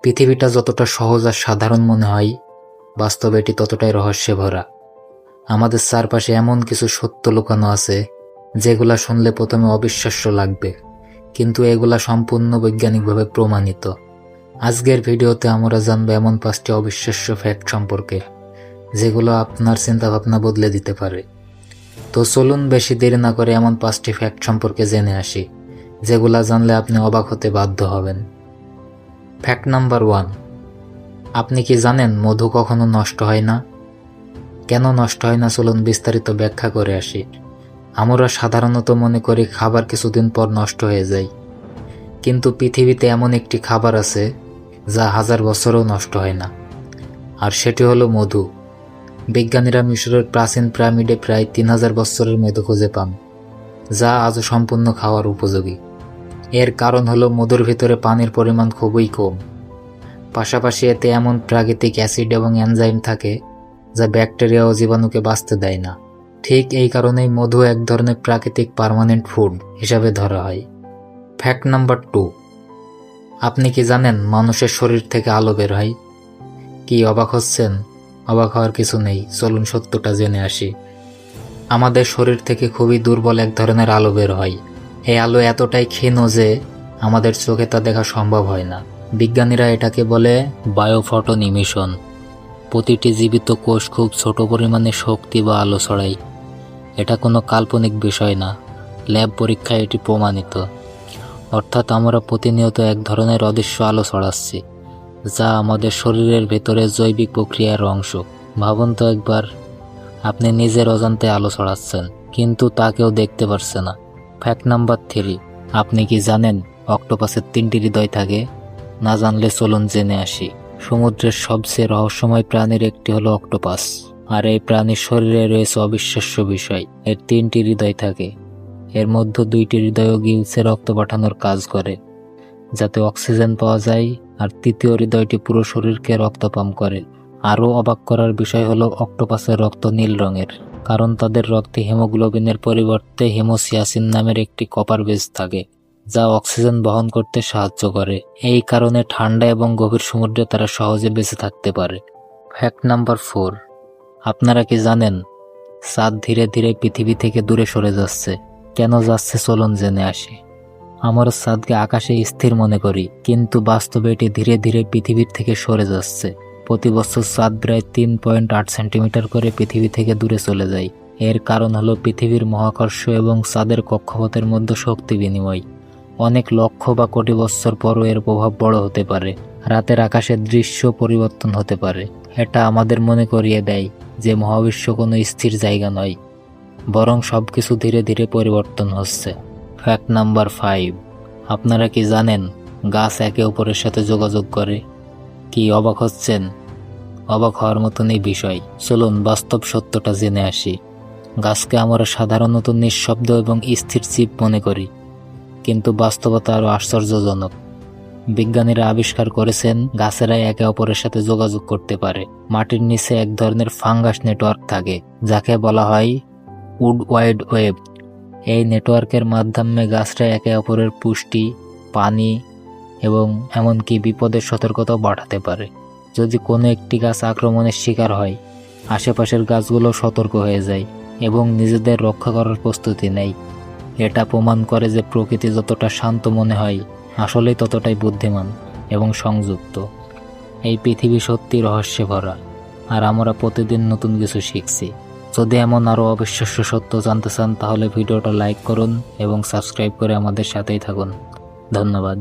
পৃথিবীটা যতটা সহজ আর সাধারণ মনে হয়, বাস্তবে এটি ততটাই রহস্যে ভরা। আমাদের চারপাশে এমন কিছু সত্য লুকানো আছে যেগুলা শুনলে প্রথমে অবিশ্বাস্য লাগবে, কিন্তু এগুলা সম্পূর্ণ বৈজ্ঞানিকভাবে প্রমাণিত। আজকের ভিডিওতে আমরা জানবো এমন 5টি অবিশ্বাস্য ফ্যাক্ট সম্পর্কে যেগুলো আপনার চিন্তাভাবনা বদলে দিতে পারে। তো চলুন বেশি দেরি না করে এমন 5টি ফ্যাক্ট সম্পর্কে জেনে আসি যেগুলা জানলে আপনি অবাক হতে বাধ্য হবেন। ফ্যাক্ট নাম্বার 1, আপনি কি জানেন মধু কখনো নষ্ট হয় না? কেন নষ্ট হয় না চলুন বিস্তারিত ব্যাখ্যা করে আসি। আমরা সাধারণত মনে করি খাবার কিছুদিন পর নষ্ট হয়ে যায়, কিন্তু পৃথিবীতে এমন একটি খাবার আছে যা 1000 বছরও নষ্ট হয় না, আর সেটি হলো মধু। বিজ্ঞানীরা মিশরের প্রাচীন পিরামিডে প্রায় 3000 বছরের মধু খুঁজে পান, যা আজও সম্পূর্ণ খাওয়ার উপযোগী। এর কারণ হলো মধুর ভিতরে পানির পরিমাণ খুবই কম, পাশাপাশি এতে এমন প্রাকৃতিক অ্যাসিড এবং এনজাইম থাকে যা ব্যাকটেরিয়া ও জীবাণুকে বাঁচতে দেয় না। ঠিক এই কারণেই মধু এক ধরনের প্রাকৃতিক পার্মানেন্ট ফুড হিসাবে ধরা হয়। ফ্যাক্ট নাম্বার 2, আপনি কি জানেন মানুষের শরীর থেকে আলো বের হয়? কি অবাক হচ্ছেন? অবাক হওয়ার কিছু নেই, চলুন সত্যটা জেনে আসি। আমাদের শরীর থেকে খুবই দুর্বল এক ধরনের আলো বের হয়। এই আলো এতটাই ক্ষীণ যে আমাদের চোখে তা দেখা সম্ভব হয় না। বিজ্ঞানীরা এটাকে বলে বায়োফটন ইমিশন। প্রতিটি জীবিত কোষ খুব ছোট পরিমাণে শক্তি বা আলো ছড়ায়। এটা কোনো কাল্পনিক বিষয় না, ল্যাব পরীক্ষায় এটি প্রমাণিত। অর্থাৎ আমরা প্রতিনিয়ত এক ধরনের অদৃশ্য আলো ছড়াচ্ছি, যা আমাদের শরীরের ভেতরে জৈবিক প্রক্রিয়ার অংশ। ভাবুন তো একবার, আপনি নিজের অজান্তে আলো ছড়াচ্ছেন, কিন্তু তা কেউ দেখতে পারছে না। ফ্যাক্ট নাম্বার 3, আপনি কি জানেন অক্টোপাসের 3টি হৃদয় থাকে? না জানলে চলুন জেনে আসি। সমুদ্রের সবচেয়ে রহস্যময় প্রাণীর একটি হলো অক্টোপাস, আর এই প্রাণীর শরীরে রয়েছে অবিশ্বাস্য বিষয়। এর 3টি হৃদয় থাকে, এর মধ্যে 2টি হৃদয় গিলসে রক্ত পাঠানোর কাজ করে যাতে অক্সিজেন পাওয়া যায়, আর তৃতীয় হৃদয়টি পুরো শরীরকে রক্ত পাম্প করে। আরও অবাক করার বিষয় হলো অক্টোপাসের রক্ত নীল রঙের, কারণ তাদের রক্তে হিমোগ্লোবিনের পরিবর্তে হিমোসিয়াসিন নামের একটি কপার বেস থাকে, যা অক্সিজেন বহন করতে সাহায্য করে। এই কারণে ঠান্ডা এবং গভীর সমুদ্রে তারা সহজে বেঁচে থাকতে পারে। ফ্যাক্ট নাম্বার 4, আপনারা কি জানেন চাঁদ ধীরে ধীরে পৃথিবী থেকে দূরে সরে যাচ্ছে? কেন যাচ্ছে চলুন জেনে আসি। আমরা চাঁদকে আকাশে স্থির মনে করি, কিন্তু বাস্তবে এটি ধীরে ধীরে পৃথিবীর থেকে সরে যাচ্ছে। প্রতি বছর চাঁদ প্রায় 3.8 সেন্টিমিটার করে পৃথিবী থেকে দূরে চলে যায়। এর কারণ হলো পৃথিবীর মহাকর্ষ এবং চাঁদের কক্ষপথের মধ্যে শক্তি বিনিময়। অনেক লক্ষ বা কোটি বছর পরও এর প্রভাব বড় হতে পারে। রাতের আকাশের দৃশ্য পরিবর্তন হতে পারে। এটা আমাদের মনে করিয়ে দেয় যে মহাবিশ্ব কোনো স্থির জায়গা নয়, বরং সবকিছু ধীরে ধীরে পরিবর্তন হচ্ছে। ফ্যাক্ট নাম্বার 5, আপনারা কি জানেন গাছ একে অপরের সাথে যোগাযোগ করে? কি অবাক হচ্ছেন? অবাক হওয়ার মতনই বিষয়। চলুন বাস্তব সত্যটা জেনে আসি। গাছকে আমরা সাধারণত নিঃশব্দ এবং স্থির জীব মনে করি, কিন্তু বাস্তবতা আরও আশ্চর্যজনক। বিজ্ঞানীরা আবিষ্কার করেছেন গাছেরা একে অপরের সাথে যোগাযোগ করতে পারে। মাটির নিচে এক ধরনের ফাঙ্গাস নেটওয়ার্ক থাকে, যাকে বলা হয় উড ওয়াইড ওয়েব। এই নেটওয়ার্কের মাধ্যমে গাছরা একে অপরের পুষ্টি, পানি এবং এমনকি বিপদের সতর্কতাও পাঠাতে পারে। যদি কোনো একটি গাছ আক্রমণের শিকার হয়, আশেপাশের গাছগুলো সতর্ক হয়ে যায় এবং নিজেদের রক্ষা করার প্রস্তুতি নেয়। এটা প্রমাণ করে যে প্রকৃতি যতটা শান্ত মনে হয়, আসলেই ততটাই বুদ্ধিমান এবং সংযুক্ত। এই পৃথিবী সত্যি রহস্যে ভরা, আর আমরা প্রতিদিন নতুন কিছু শিখছি। যদি এমন আরও অবিশ্বাস্য সত্য জানতে চান তাহলে ভিডিওটা লাইক করুন এবং সাবস্ক্রাইব করে আমাদের সাথেই থাকুন। ধন্যবাদ।